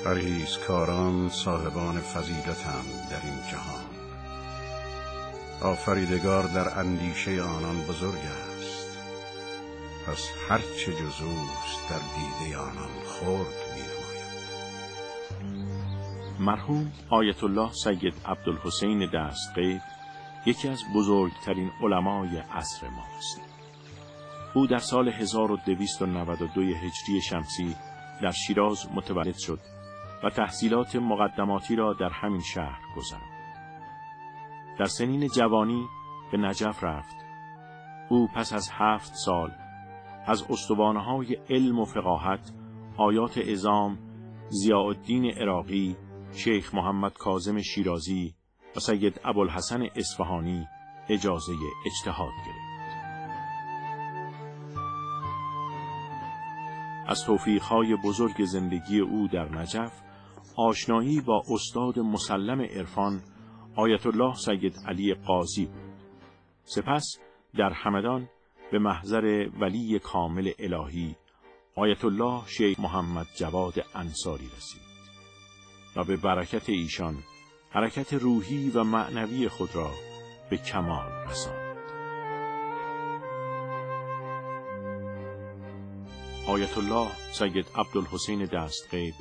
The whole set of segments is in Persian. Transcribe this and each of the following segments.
پرهیزکاران صاحبان فضیلتند در این جهان. آفریدگار در اندیشه آنان بزرگ است، پس هرچه جز اوست در دیده آنان خرد می‌نماید. مرحوم آیت الله سید عبدالحسین دستغیب یکی از بزرگترین علمای عصر ماست. او در سال 1292 هجری شمسی در شیراز متولد شد و تحصیلات مقدماتی را در همین شهر گذراند. در سنین جوانی به نجف رفت. او پس از 7 سال از استوانه‌های علم و فقاهت آیات اعظام، ضیاءالدین عراقی، شیخ محمد کاظم شیرازی و سید ابوالحسن اصفهانی اجازه اجتهاد گرفت. از توفیق‌های بزرگ زندگی او در نجف آشنایی با استاد مسلم عرفان آیت الله سید علی قاضی بود. سپس در همدان به محضر ولی کامل الهی آیت الله شیخ محمد جواد انصاری رسید و به برکت ایشان حرکت روحی و معنوی خود را به کمال رساند. آیت الله سید عبدالحسین دستغیب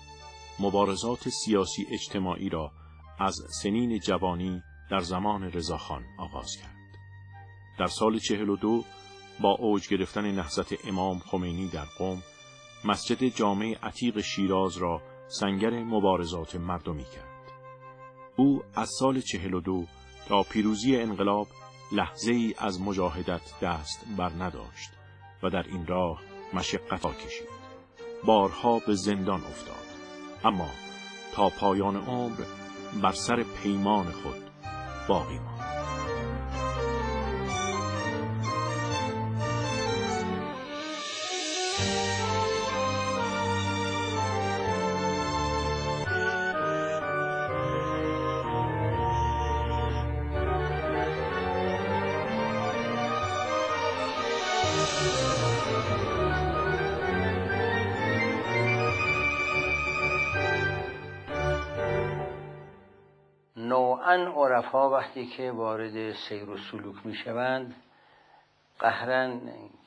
مبارزات سیاسی اجتماعی را از سنین جوانی در زمان رضاخان آغاز کرد. در سال 42 با اوج گرفتن نهضت امام خمینی در قم، مسجد جامع عتیق شیراز را سنگر مبارزات مردمی کرد. او از سال 42 تا پیروزی انقلاب لحظه ای از مجاهدت دست بر نداشت و در این راه مشقت‌ها کشید. بارها به زندان افتاد، اما تا پایان عمر بر سر پیمان خود باقی ماند. نوعاً عرفا وقتی که وارد سیر و سلوک می شوند قهراً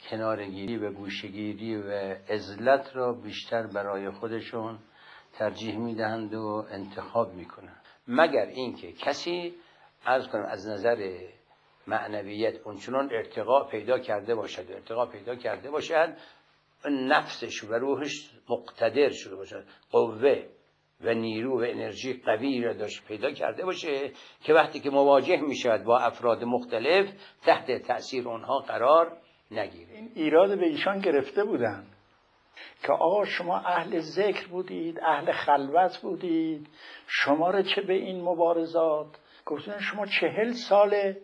کنارگیری و گوشه‌گیری و عزلت را بیشتر برای خودشون ترجیح می دهند و انتخاب می کنند، مگر اینکه کسی از نظر معنویت اونچنان ارتقا پیدا کرده باشد نفسش و روحش مقتدر شده باشد، قوه و نیرو و انرژی قوی را داشت پیدا کرده باشه که وقتی که مواجه می شود با افراد مختلف تحت تأثیر اونها قرار نگیره. این ایراد به ایشان گرفته بودن که آقا شما اهل ذکر بودید، اهل خلوت بودید، شما را چه به این مبارزات؟ گفتن شما 40 ساله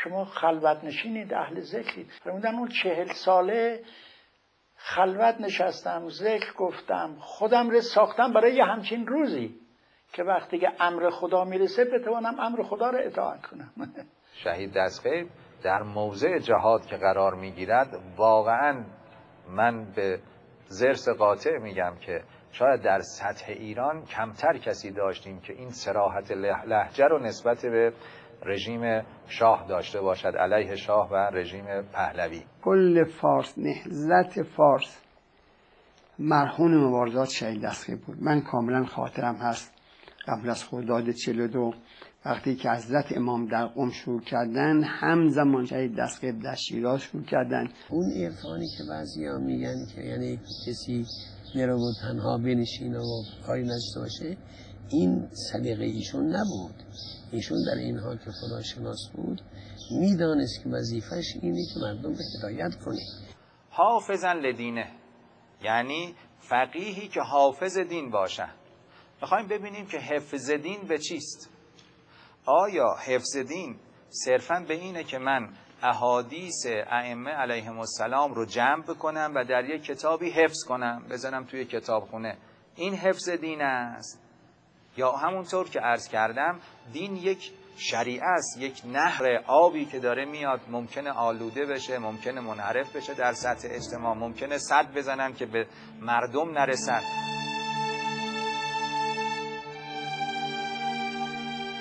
شما خلوت نشینید، اهل ذکرید. فرمودن اون 40 ساله خلوت نشستم، ذکر گفتم، خودم رو ساختم برای یه همچین روزی که وقتی که امر خدا میرسه بتوانم امر خدا رو اطاعت کنم. شهید دستغیب در موضع جهاد که قرار میگیرد واقعا من به ضرس قاطع میگم که شاید در سطح ایران کمتر کسی داشتیم که این صراحت لهجه رو نسبت به رژیم شاه داشته باشد، علیه شاه و رژیم پهلوی. کل فارس، نهضت فارس مرهون مبارزات شهید دستغیب بود. من کاملا خاطرم هست قبل از خرداد 42 وقتی که حضرت امام در قم شروع کردن، همزمان شهید دستغیب در شیراز شروع کردن. اون عرفانی که بعضیا میگن که یعنی کسی میره و تنها بنشینه و کاری نشته باشه، این سلیقه ایشون نبود. ایشون در این حال که خداشناس بود میدانست که وظیفش اینه که مردم رو هدایت کنه. حافظا لدینه، یعنی فقیهی که حافظ دین باشه. میخوایم ببینیم که حفظ دین به چیست. آیا حفظ دین صرفاً به اینه که من احادیث ائمه علیهم السلام رو جمع بکنم و در یک کتابی حفظ کنم بزنم توی کتابخونه، این حفظ دین است؟ یا همونطور که عرض کردم دین یک شریعه است، یک نهر آبی که داره میاد، ممکنه آلوده بشه، ممکنه منحرف بشه در سطح اجتماع، ممکنه سد بزنن که به مردم نرسد.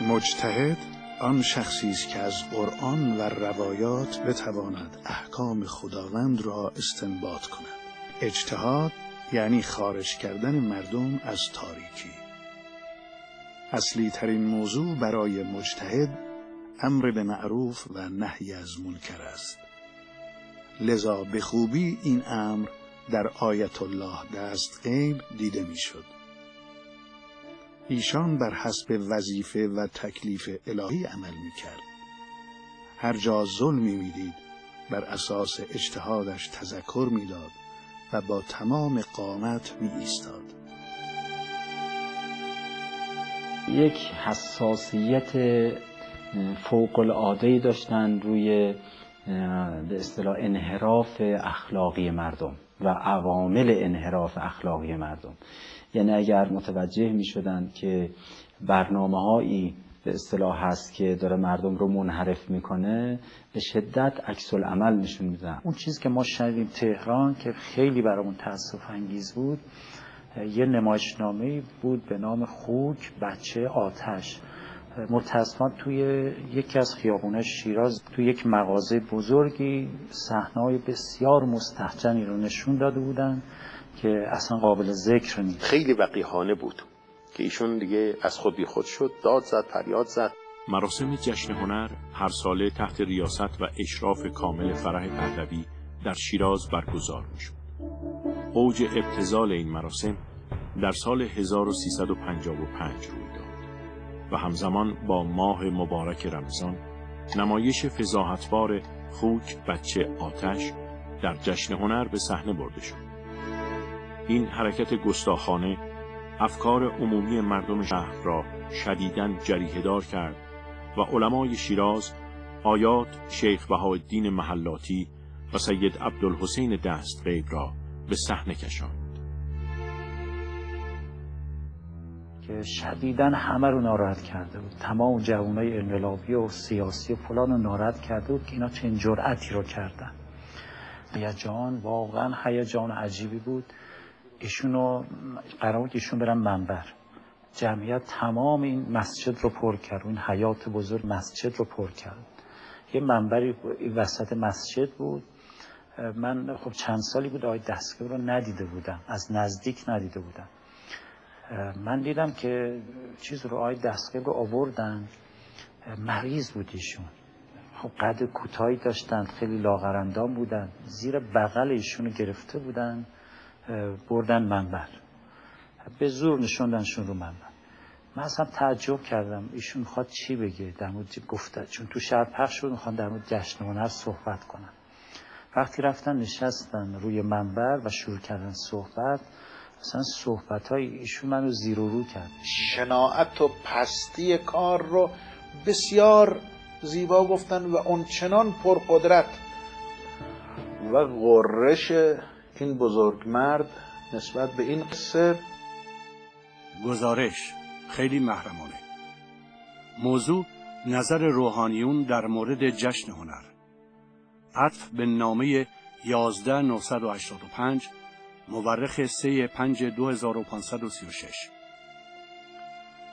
مجتهد آن شخصی است که از قرآن و روایات بتواند احکام خداوند را استنباط کند. اجتهاد یعنی خارج کردن مردم از تاریکی. اصلی ترین موضوع برای مجتهد امر به معروف و نهی از منکر است. لذا به خوبی این امر در آیت الله دستغیب دیده می شد. ایشان بر حسب وظیفه و تکلیف الهی عمل می کرد. هر جا ظلمی می دید بر اساس اجتهادش تذکر می داد و با تمام قامت می ایستاد. یک حساسیت فوق العاده‌ای داشتن روی به اصطلاح انحراف اخلاقی مردم و عوامل انحراف اخلاقی مردم. یعنی اگر متوجه می شدن که برنامه‌هایی به اصطلاح هست که داره مردم رو منحرف میکنه، به شدت عکس العمل نشون میدن. اون چیز که ما شنیدیم تهران که خیلی برامون تأسف انگیز بود، یه نمایشنامه بود به نام خوک بچه آتش. متأسفانه توی یکی از خیابون‌های شیراز توی یک مغازه بزرگی صحنه‌های بسیار مستهجنی رو نشون داده بودن که اصلا قابل ذکر نیست. خیلی وقیحانه بود که ایشون دیگه از خود بی خود شد، داد زد، فریاد زد. مراسم جشن هنر هر ساله تحت ریاست و اشراف کامل فرح پهلوی در شیراز برگزار می‌شد. اوج ابتذال این مراسم در سال 1355 روی داد و همزمان با ماه مبارک رمضان نمایش فضاحتبار خوک بچه آتش در جشن هنر به صحنه برده شد. این حرکت گستاخانه افکار عمومی مردم شهر را شدیداً جریحه‌دار کرد و علمای شیراز آیات شیخ بهاءالدین محلاتی و سید عبدالحسین دستغیب را به صحنه کشاند که شدیداً همه رو ناراحت کرده بود. تمام جوانای انقلابی و سیاسی و فلان رو ناراحت کرده بود که اینا چنین جرأتی رو کردن. هیجان، واقعاً هیجان عجیبی بود. ایشونو قرار بود ایشون برن منبر. جمعیت تمام این مسجد رو پر کرد. این حیاط بزرگ مسجد رو پر کرد. یه منبری وسط مسجد بود. من خب چند سالی بود آقای دستغیب رو ندیده بودم، از نزدیک ندیده بودم. من دیدم که چیز رو آقای دستغیب رو آوردن، مریض بود ایشون. خب قد کوتاهی داشتن، خیلی لاغرندام بودن، زیر بغل ایشون رو گرفته بودن بردن منبر، به زور نشوندنشون رو منبر. من اصلا تعجب کردم ایشون میخواد چی بگه در مورد گفته، چون تو شهر پخش شد میخوان در مورد جشن هنر صحبت کنن. وقتی رفتن نشستن روی منبر و شروع کردن صحبت، اصلا صحبت‌های ایشون منو زیر و رو کرد. شناعت و پستی کار رو بسیار زیبا گفتن و اون چنان پرقدرت و غرش این بزرگمرد نسبت به این قصه. گزارش خیلی محرمانه. موضوع نظر روحانیون در مورد جشن هنر. عطف به نامه 11985 مورخ 3/5/2536.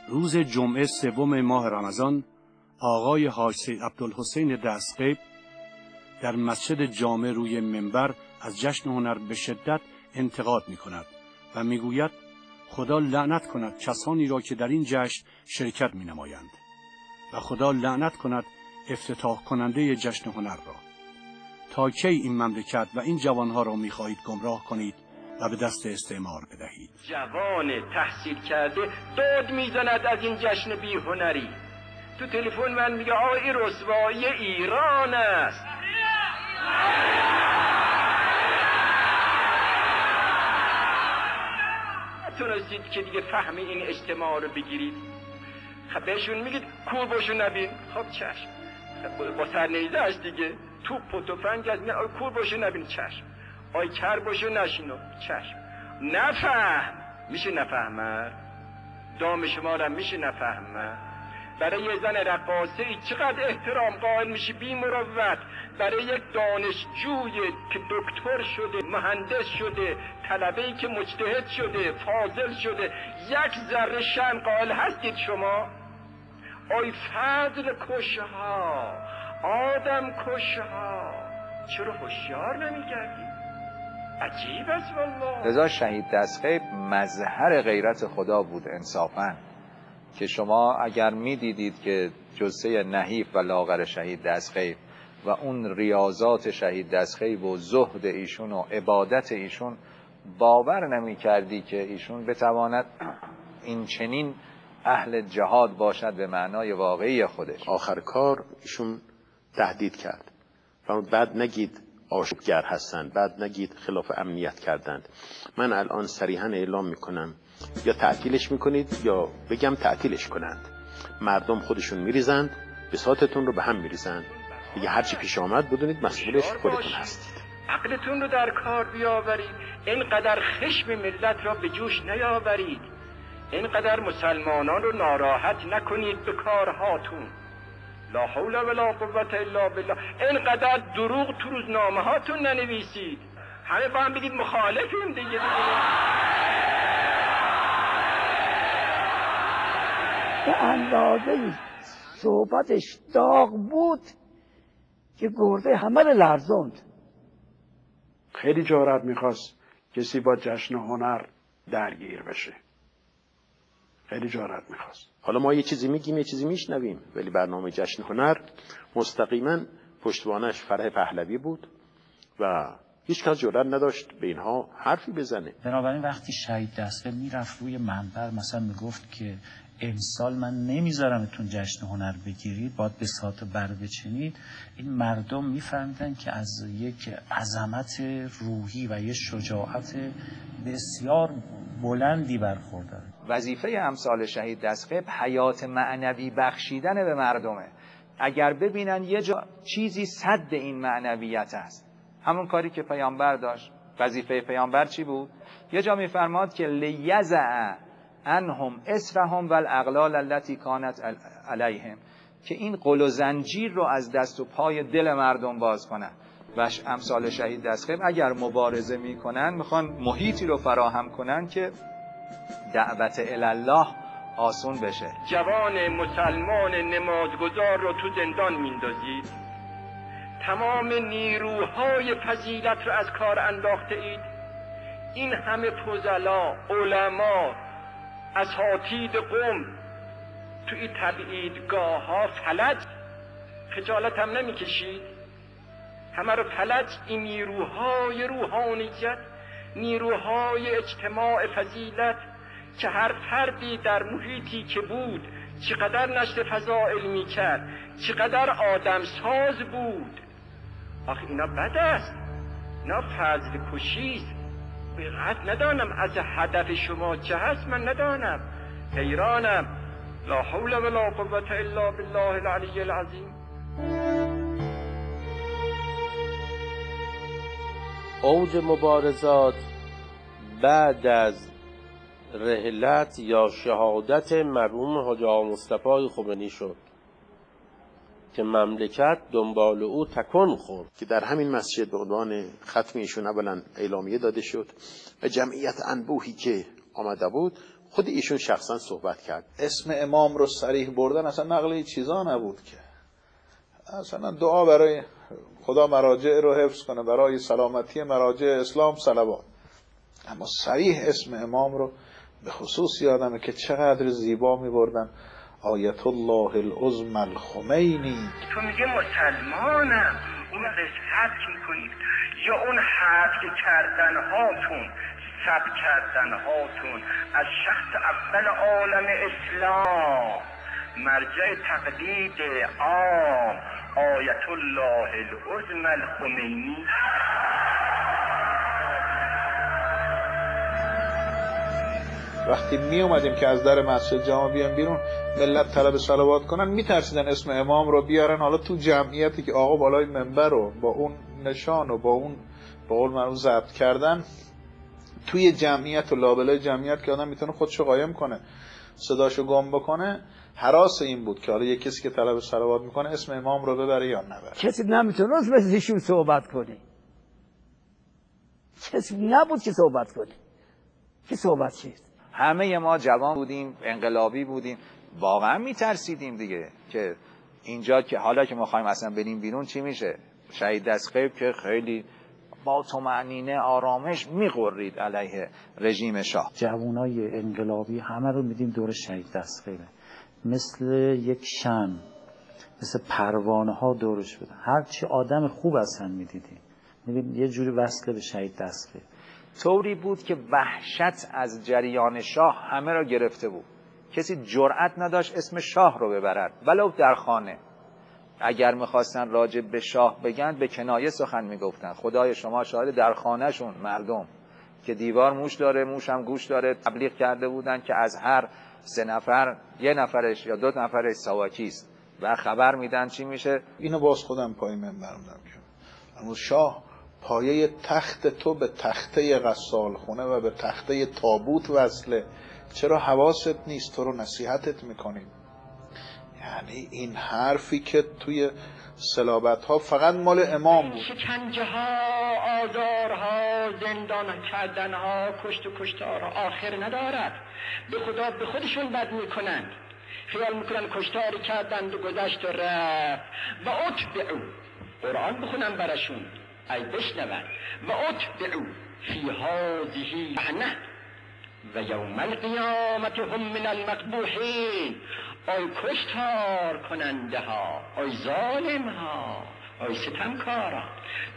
روز جمعه 3 ماه رمضان آقای حاج سید عبدالحسین دستغیب در مسجد جامع روی منبر از جشن هنر به شدت انتقاد می کند و می گوید خدا لعنت کند کسانی را که در این جشن شرکت می نمایند و خدا لعنت کند افتتاح کننده جشن هنر را. تا کی این مملکت و این جوانها را می خواهید گمراه کنید و به دست استعمار بدهید؟ جوان تحصیل کرده داد میزند از این جشن بی هنری. تو تلفن من میگه آقا این رسوایی ایران است. تونستید که دیگه فهم این اجتماع رو بگیرید. خب بهشون میگید کور باشو نبین. خب چشم، خب با سرنیزه هست دیگه، توپ و تفنگ از کور باشو نبین. چشم. آی کر باشو نشینو. چشم. نفهم میشه نفهمه؟ دام شما را میشه نفهمه؟ برای یه زن رقاصه ای چقدر احترام قائل میشی بی مروت، برای یک دانشجوی که دکتر شده، مهندس شده، طلبه‌ای که مجتهد شده، فاضل شده، یک ذره شرم قائل هستید شما؟ آی فضل کشه ها، آدم کشه ها، چرا هوشیار نمیگردی؟ عجیب است والله. لذا شهید دستغیب مظهر غیرت خدا بود انصافا، که شما اگر میدیدید که جثه نحیف و لاغر شهید دستغیب و اون ریاضات شهید دستغیب و زهد ایشون و عبادت ایشون، باور نمی کردی که ایشون بتواند این چنین اهل جهاد باشد به معنای واقعی خودش. آخر کار ایشون تهدید کرد، فرمود بعد نگید آشوبگر هستند، بعد نگید خلاف امنیت کردند. من الان صریحا اعلام میکنم یا تعطیلش میکنید یا بگم تعطیلش کنند. مردم خودشون میریزند، بساطتون رو به هم میریزند. دیگه هرچی پیش آمد بدونید مسئولش خودتون هستید. عقلتون رو در کار بیاورید، اینقدر خشم ملت را به جوش نیاورید، اینقدر مسلمانان رو ناراحت نکنید به کارهاتون. لا حول ولا قوة الا بالله. اینقدر دروغ تو روزنامه هاتون ننویسید، همه با هم بگید مخالفیم دیگه. به اندازه صحبتش داغ بود که گرده همه رو لرزوند. خیلی جرأت میخواست کسی با جشن هنر درگیر بشه، خیلی جرأت میخواست. حالا ما یه چیزی میگیم یه چیزی میشنویم، ولی برنامه جشن هنر مستقیما پشتوانش فرح پهلوی بود و هیچ کس جرأت نداشت به اینها حرفی بزنه. بنابراین وقتی شهید دستغیب میرفت روی منبر مثلا میگفت که امسال من نمیذارمتون جشن هنر بگیرید، باید بساط بر بچینید، این مردم میفهمیدن که از یک عظمت روحی و یک شجاعت بسیار بلندی برخوردن. وظیفه امثال شهید دستغیب حیات معنوی بخشیدن به مردمه. اگر ببینن یه جا چیزی سد این معنویت است، همون کاری که پیامبر داشت. وظیفه پیامبر چی بود؟ یه جا میفرماد که لیزع عنهم اسرهم والاغلال التي كانت علیهم، که این قل و زنجیر رو از دست و پای دل مردم باز کنن. و امثال شهید دستغیب اگر مبارزه میکنن میخوان محیطی رو فراهم کنن که دعوت الله آسون بشه. جوان مسلمان نمازگزار رو تو زندان میندازید، تمام نیروهای فضیلت رو از کار انداخته اید. این همه فضلا، علما، اساتید قوم تو این تبعیدگاه ها فلج، خجالت هم نمی کشید؟ همه رو فلج. این نیروهای روحانیت، نیروهای اجتماع فضیلت که هر فردی در محیطی که بود چقدر نشر فضائل می کرد، چقدر آدم ساز بود. آخه اینا بد است، اینا فضل کشیست. بقدر ندانم از هدف شما چه هست، من ندانم، حیرانم. لا حول ولا قوة الا بالله العلی العظیم. اوج مبارزات بعد از رحلت یا شهادت مرحوم حاجی آقا مصطفی خمینی شد که مملکت دنبال او تکون خورد، که در همین مسجد به عنوان ختم ایشون اولا اعلامیه داده شد و جمعیت انبوهی که آمده بود خود ایشون شخصا صحبت کرد. اسم امام رو صریح بردن اصلا نقل این چیزا نبود که اصلا دعا برای خدا مراجع رو حفظ کنه، برای سلامتی مراجع اسلام صلوات. اما صریح اسم امام رو به خصوص یادمه که چقدر زیبا می بردن. آیت الله العظمی الخمینی. تو میگه مسلمانم، اون قصد میکنید یا اون حد کردن هاتون، سب کردن هاتون از شخص اول عالم اسلام، مرجع تقلید عام آیت الله العظمی الخمینی. وقتی می اومدیم که از در مسجد جامع بیان بیرون ملت طلب صلوات کنن، میترسیدن اسم امام رو بیارن. حالا تو جمعیتی که آقا بالای منبر رو با اون نشان و با اون با قول معروف ضبط کردن، توی جمعیت و لابلای جمعیت که آدم میتونه خودشو قایم کنه، صداشو گم بکنه، هراس این بود که حالا یک کسی که طلب صلوات میکنه اسم امام رو ببره یا نبره. کسی نمیتونست مثل ایشون صحبت کنه، کسی نبود که صحبت کنه. که صحبت چیست؟ همه ما جوان بودیم، انقلابی بودیم، واقعا میترسیدیم دیگه که اینجا که حالا که ما خواهیم اصلا بریم بیرون چی میشه. شهید دستخیب که خیلی با طمأنینه آرامش میغرید علیه رژیم شاه. جوانای انقلابی همه رو میدیم دور شهید دستخیبه، مثل یک شمع، مثل پروانه ها دورش بودن. هرچی آدم خوب اصلا میدیدیم یه جوری وصله به شهید دستخیب. طوری بود که وحشت از جریان شاه همه را گرفته بود. کسی جرأت نداشت اسم شاه رو ببرد ولو در خانه. اگر میخواستن راجع به شاه بگن به کنایه سخن میگفتن. خدای شما شاهد، در خانهشون مردم که دیوار موش داره، موش هم گوش داره، تبلیغ کرده بودن که از هر 3 نفر 1 نفرش یا 2 نفرش سواکیست و خبر میدن چی میشه. اینو باز خودم پای منبر بودم که اما شاه پایه تخت تو به تخته غسال خونه و به تخته تابوت وصله، چرا حواست نیست؟ تو رو نصیحتت میکنیم. یعنی این حرفی که توی صلابت ها فقط مال امام بود. شکنجه ها، آزارها، زندان کردن ها، کشت و کشتار آخر ندارد. به خدا به خودشون بد میکنند، خیال میکنن کشتاری کردند و گذشت و رفت. و اتبعو، قرآن بخونم برشون ای بشنون، و اتبعو فی هذه لعنه و یوم القیامت هم من المقبوحین. آی کشتار کننده ها، آی ظالم ها، آی ستمکارا،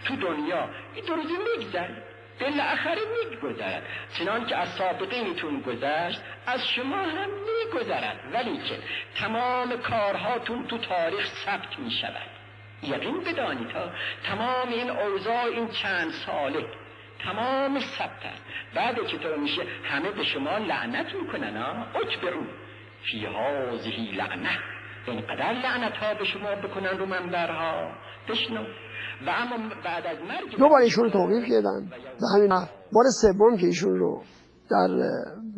تو دنیا این 2 روزی میگذره، بالاخره میگذرد. چنان که از سابقینتون گذشت از شما هم میگذرد، ولی که تمام کارهاتون تو تاریخ ثبت میشود. یقین بدانید ها، تمام این اوضاع این چند ساله تمام ثبت است. بعد که تو میشه همه به شما لعنت میکنن ها. اتبعو فی هذه لعنه، اینقدر لعنت ها به شما بکنن رو منبرها بشنو. و اما بعد از مرگ 2 بار ایشون رو توقیف کردن و همین بار 3 که ایشون رو در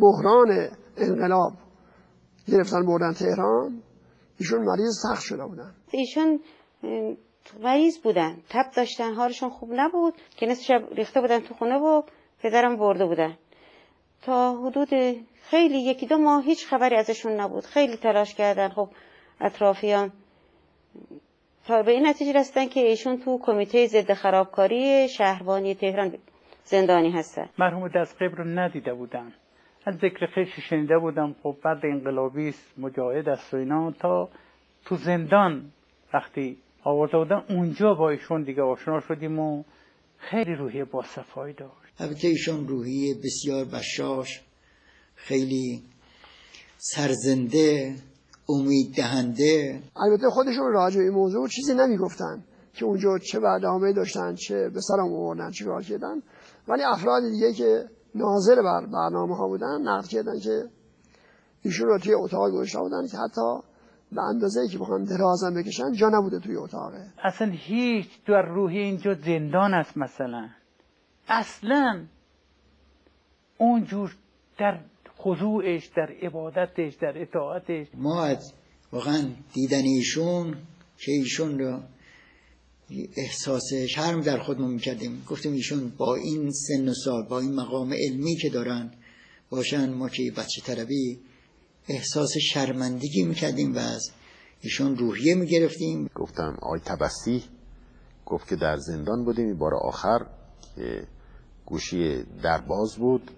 بحران انقلاب گرفتن بردن تهران، ایشون مریض سخت شده بودن. ایشون مریض بودن، تب داشتن، حالشون خوب نبود که نصف شب ریخته بودن تو خونه و پدرم برده بودن. تا حدود خیلی 1-2 ماه هیچ خبری ازشون نبود. خیلی تلاش کردن خب اطرافیان تا به این نتیجه رسیدن که ایشون تو کمیته ضد خرابکاری شهربانی تهران زندانی هستن. مرحوم دستخیب رو ندیده بودم، از ذکر خیلی شنیده بودم. خب بعد انقلابی است، مجاهد است و اینا. تا تو زندان وقتی آورده بودن اونجا با ایشون دیگه آشنا شدیم و خیلی روحیه باصفایی داشت. البته ایشون روحیه بسیار بشاش، خیلی سرزنده، امید دهنده. البته خودشون راجع به این موضوع چیزی نمیگفتن که اونجا چه برنامه داشتن، چه به سرم آوردن، چه کار کردن، ولی افراد دیگه که ناظر بر برنامه ها بودن نقد کردن که ایشون رو توی اتاق گذاشته بودن که حتی به اندازه‌ای که بخوان درازم بکشن جا نبوده توی اتاقه. اصلا هیچ در روحی اینجا زندان است مثلا، اصلا اونجور در خضوعش، در عبادتش، در اطاعتش. ما از واقعا دیدن ایشون که ایشون رو احساس شرم در خودمون میکردیم. گفتیم ایشون با این سن و سال، با این مقام علمی که دارن باشن، ما که بچه طربی احساس شرمندگی میکردیم و از ایشون روحیه میگرفتیم. گفتم آی تبسی گفت که در زندان بودیم این بار آخر که گوشی در باز بود،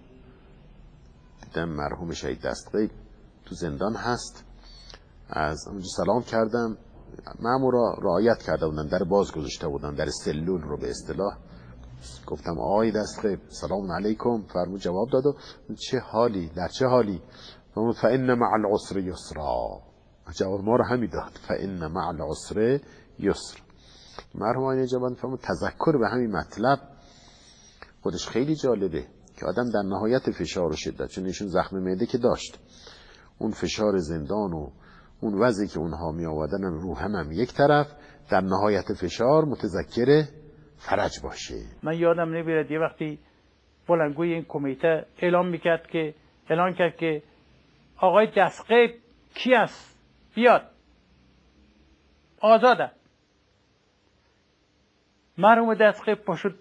دیدم مرحوم شهید دستخیب تو زندان هست. از اونجا سلام کردم، مامورا رعایت کرده بودن، در باز گذاشته بودن، در سلول رو به اصطلاح. گفتم آقای دستخیب سلام علیکم. فرمود جواب داد و چه حالی، در چه حالی؟ فرمود فإن مع العسر یسرا. جواب ما رو همین داد، فإن مع العسر یسر. مرحوم آقای جوان فرمود تذکر به همین مطلب خودش خیلی جالبه که آدم در نهایت فشار و شدت، چون ایشون زخم معده که داشت، اون فشار زندان و اون وضعی که اونها می آوردن رو هم یک طرف، در نهایت فشار متذکر فرج باشه. من یادم نمیاد یه وقتی بلندگوی این کمیته اعلان کرد که آقای دستخیب کی است؟ بیاد، آزاده. مرحوم دستغیب پاشد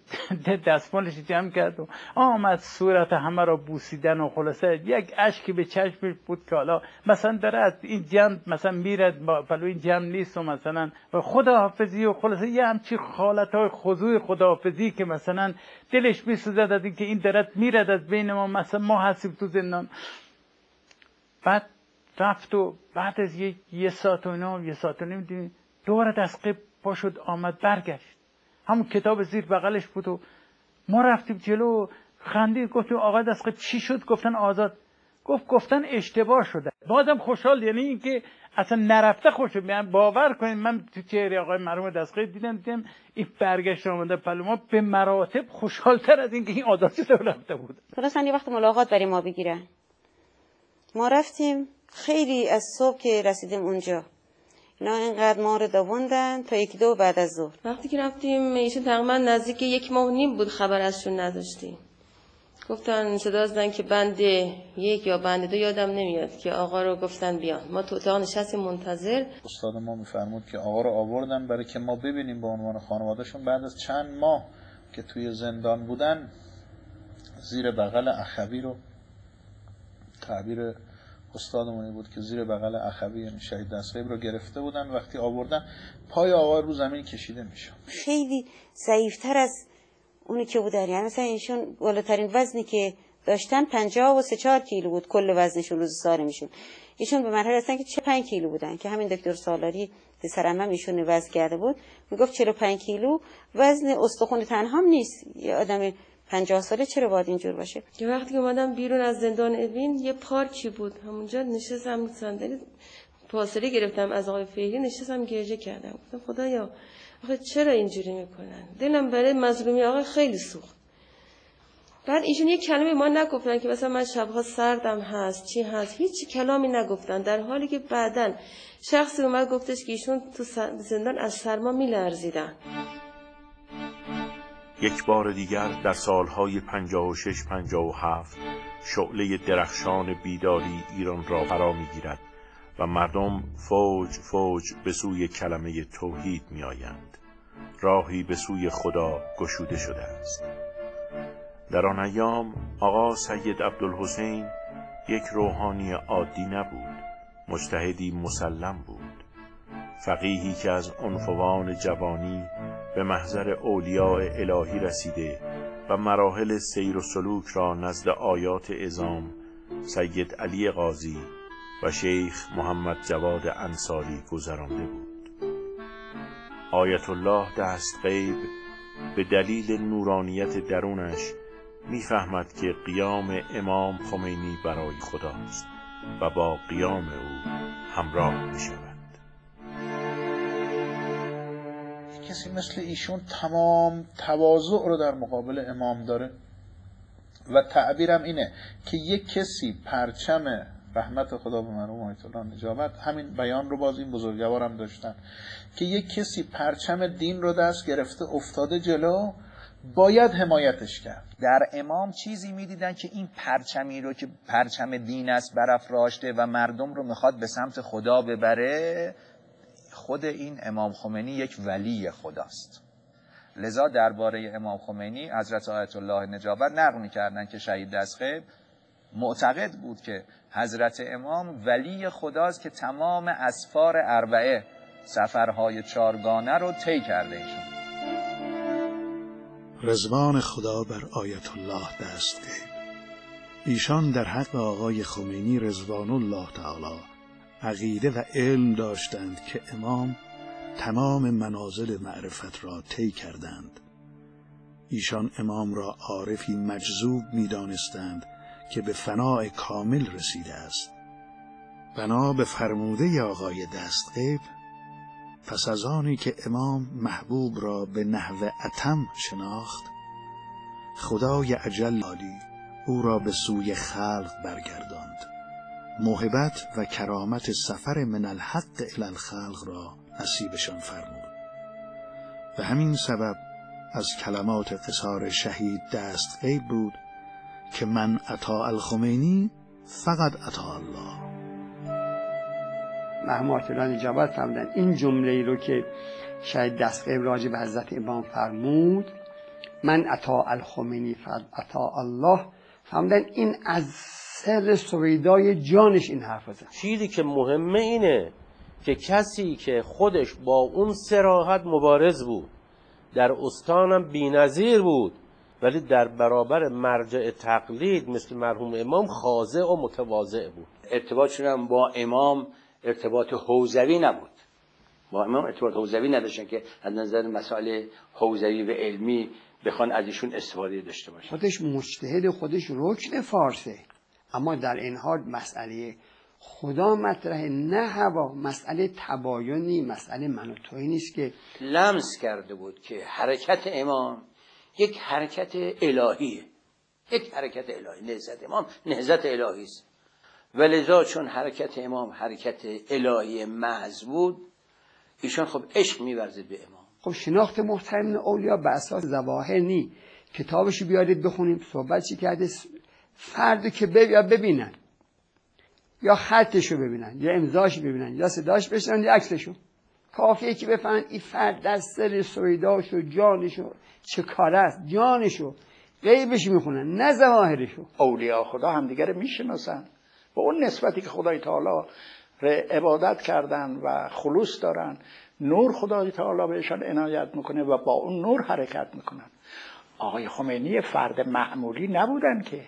دستمالش جمع کرد و آمد صورت همه را بوسیدن و خلاصه یک اشکی به چشمش بود که حالا مثلا داره از این جمع مثلا میرد پلو این جمع نیست و مثلا خداحافظی و خلاصه یه همچی حالتهای خضوع خداحافظی که مثلا دلش میسوزد از این که این دارد میرد از بین ما، مثلا ما هستیم تو زندان. بعد رفت و بعد از یه ساعت و اینا، یه ساعت و نیم دوباره دستغیب پاشد آمد برگشت، همون کتاب زیر بغلش بود و ما رفتیم جلو خندید، گفتیم آقای دستغیب چی شد؟ گفتن آزاد. گفتن اشتباه شده. بازم خوشحال، یعنی این که اصلا نرفته خوشحال. من باور کنید من تو چهره آقای مرحوم دستغیب دیدم این برگشت آمده پلو ما به مراتب خوشحالتر از این که این آزاد شده رفته بود. خلاصا یه وقت ملاقات برای ما بگیرن. ما رفتیم خیلی از صبح که رسیدیم اونجا اینا اینقدر ما رو دووندن تا 1-2 بعد از ظهر. وقتی که رفتیم ایشون تقریبا نزدیک 1 ماه و نیم بود خبر ازشون نداشتیم. گفتن صدا زدن که بند 1 یا بند 2 یادم نمیاد که آقا رو گفتن بیان. ما تو اتاق نشستیم منتظر. استاد ما میفرمود که آقا رو آوردن برای که ما ببینیم به عنوان خانوادهشون بعد از چند ماه که توی زندان بودن زیر بغل اخوی رو، تعبیر استادمونی بود که زیر بغل اخوی یعنی شهید دستغیب رو گرفته بودن، وقتی آوردن پای آقا رو زمین کشیده میشه. خیلی ضعیفتر از اونی که بودن، یعنی مثلا ایشون بالاترین وزنی که داشتن 53-4 کیلو بود کل وزنشون روز سالمیشون. ایشون به مرحله رسیدن که 45 کیلو بودن که همین دکتر سالاری پسرم ایشون وزن کرده بود، میگفت 45 کیلو وزن استخوان تنها نیست، یه آدم 50 ساله چرا باید اینجور باشه؟ که وقتی که اومدم بیرون از زندان اوین یه پارکی بود، همونجا نشستم صندلی فاصله گرفتم از آقای فعلی، نشستم گریه کردم. گفتم خدایا آخه چرا اینجوری میکنن؟ دلم برای مظلومی آقا خیلی سوخت. بعد ایشون یک کلمه ما نگفتن که مثلا من شبها سردم هست چی هست، هیچ کلامی نگفتن، در حالی که بعدن شخصی اومد گفتش که ایشون تو زندان از سرما میلرزیدن. یک بار دیگر در سالهای 56-57 شعله درخشان بیداری ایران را فرا می‌گیرد و مردم فوج فوج به سوی کلمه توحید می‌آیند. راهی به سوی خدا گشوده شده است. در آن ایام آقا سید عبدالحسین یک روحانی عادی نبود، مجتهدی مسلم بود، فقیهی که از عنفوان جوانی به محضر اولیاء الهی رسیده و مراحل سیر و سلوک را نزد آیات اعظام سید علی قاضی و شیخ محمد جواد انصاری گذرانده بود. آیت الله دستغیب به دلیل نورانیت درونش میفهمد که قیام امام خمینی برای خداست و با قیام او همراه میشود. کسی مثل ایشون تمام تواضع رو در مقابل امام داره و تعبیرم اینه که یک کسی پرچم رحمت خدا به مرحوم آیت الله نجابت، همین بیان رو باز این بزرگوارم داشتن که یک کسی پرچم دین رو دست گرفته افتاده جلو، باید حمایتش کرد. در امام چیزی میدیدن که این پرچمی رو که پرچم دین است برافراشته و مردم رو میخواد به سمت خدا ببره، خود این امام خمینی یک ولی خداست. لذا درباره امام خمینی حضرت آیت الله نجابت نقل می‌کردند که شهید دستغیب معتقد بود که حضرت امام ولی خداست که تمام اسفار اربعه، سفرهای 4گانه رو طی کرده ایشون. رضوان خدا بر آیت الله دستغیب. ایشان در حق آقای خمینی رضوان الله تعالی عقیده و علم داشتند که امام تمام منازل معرفت را طی کردند. ایشان امام را عارفی مجذوب می دانستند که به فناء کامل رسیده است. بنا به فرموده آقای دستغیب، پس از آنی که امام محبوب را به نحو اتم شناخت، خدای اجل عالی او را به سوی خلق برگرداند. موهبت و کرامت سفر من الحق الی الخلق را نصیبشان فرمود و همین سبب از کلمات قصار شهید دستغیب بود که من اطاع الخمینی فقط اطاع الله. مرحوم آیت الله نجابت فرمودن این جمله ای رو که شهید دستقیب راجع به حضرت امام فرمود، من اطاع الخمینی فقد اطاع الله، فرمودن این از سر سویدای جانش این حرف زد. چیزی که مهمه اینه که کسی که خودش با اون صراحت مبارز بود، در استانم بی‌نظیر بود، ولی در برابر مرجع تقلید مثل مرحوم امام خاضع و متواضع بود. ارتباطشون هم با امام ارتباط حوزوی نبود، با امام ارتباط حوزوی نداشتن که از نظر مسائل حوزوی و علمی بخوان از ایشون استفاده داشته باشن. خودش مجتهد، خودش رکن فارسه، اما در این حال مسئله خدا مطرحه، نه هوا. مسئله تباینی، مسئله من و تویی نیست که لمس کرده بود که حرکت امام یک حرکت الهیه، یک حرکت الهی. نهضت امام نهضت الهی است، ولذا چون حرکت امام حرکت الهی محض بود، ایشان خب عشق می‌ورزید به امام. خب شناخت محترم اولیا به اساس ظواهر نی. کتابش بیارید بخونیم، صحبت چی کرده، فردی که ببینن، یا خطشو ببینن، یا امضاشو ببینن، یا صداش بشنن، یا عکسشو. کافیه که بفهمن این فرد در سر سویداشو، جانشو چه کاره است، جانشو غیبش میخونن، نه ظواهرشو. اولیاء خدا همدیگر میشناسن با اون نسبتی که خدای تعالی عبادت کردن و خلوص دارن، نور خدای تعالی بهشان عنایت میکنه و با اون نور حرکت میکنن. آقای خمینی فرد معمولی نبودن که،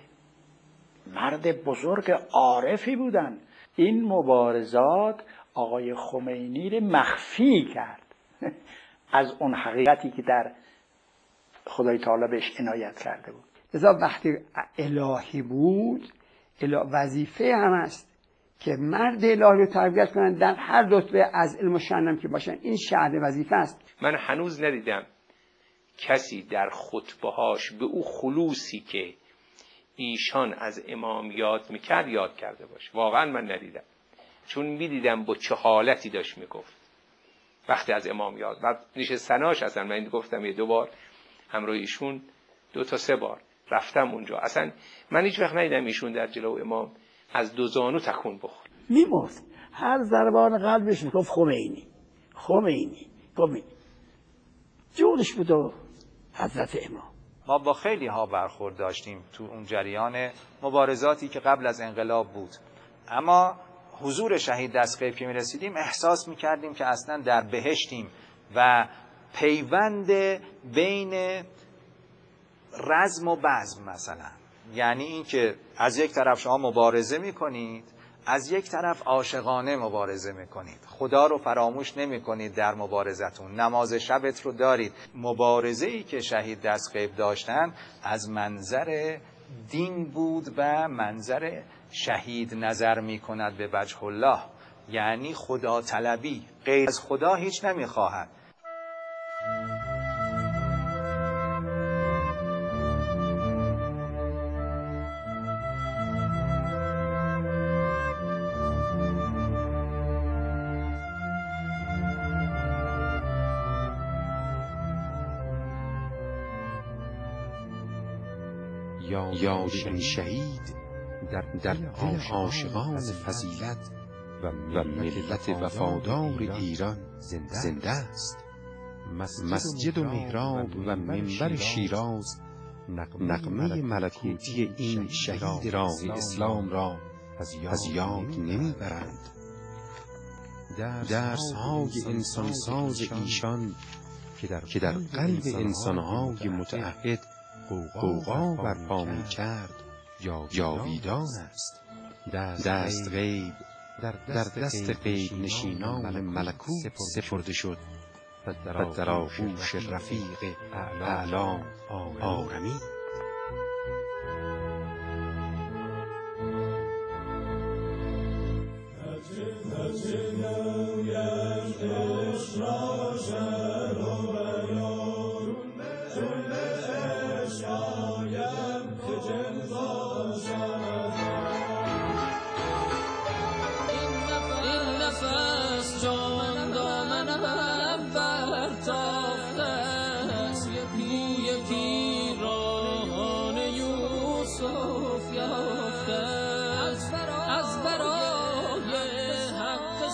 مرد بزرگ عارفی بودن. این مبارزات آقای خمینی رو مخفی کرد از اون حقیقتی که در خدای تعالی بهش عنایت کرده بود. لذا وقتی الهی بود، وظیفه هم است که مرد الهی رو تربیت کنن در هر رتبه از علم و شأن که باشن. این شأن وظیفه است. من هنوز ندیدم کسی در خطبه‌هاش به او خلوصی که ایشان از امام یاد میکرد یاد کرده باشه. واقعا من ندیدم، چون میدیدم با چه حالتی داشت میگفت وقتی از امام یاد. بعد نشستناش اصلا من گفتم یه 2 بار همراه ایشون 2 تا 3 بار رفتم اونجا، اصلا من هیچ وقت ندیدم ایشون در جلو امام از 2 زانو تکون بخور. میمرد، هر ضربان قلبش میگفت خمینی خمینی خمینی، جونش بود و حضرت امام. ما با خیلی ها برخورد داشتیم تو اون جریان مبارزاتی که قبل از انقلاب بود، اما حضور شهید دستقیب که میرسیدیم احساس میکردیم که اصلا در بهشتیم و پیوند بین رزم و بزم مثلا، یعنی این که از یک طرف شما مبارزه میکنید، از یک طرف عاشقانه مبارزه میکنید، خدا رو فراموش نمیکنید در مبارزتون، نماز شبت رو دارید. مبارزه‌ای که شهید دستقیب داشتن از منظر دین بود و منظر شهید نظر میکند به وجه الله، یعنی خدا طلبی، غیر از خدا هیچ نمیخواهد. یاد این شهید در دل عاشقان فضیلت و ملت وفادار ایران زنده است. مسجد و محراب و منبر شیراز نغمه ملکوتی این شهید راه اسلام را از یاد نمیبرند. درس‌های انسانساز ایشان که در قلب انسان‌های متعهد غوغا برپا می‌کرد جاویدان است. دستقیب در دست غیب نشینان ملکوت سپرده شد و در آغوش رفیق اعلی آرمید. از برای حق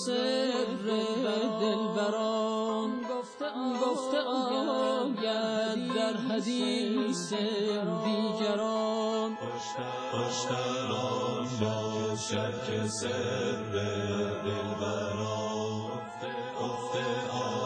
سر دلبران گفته آید در حدیث دیگران. خوشتران باشد که سر دلبران گفته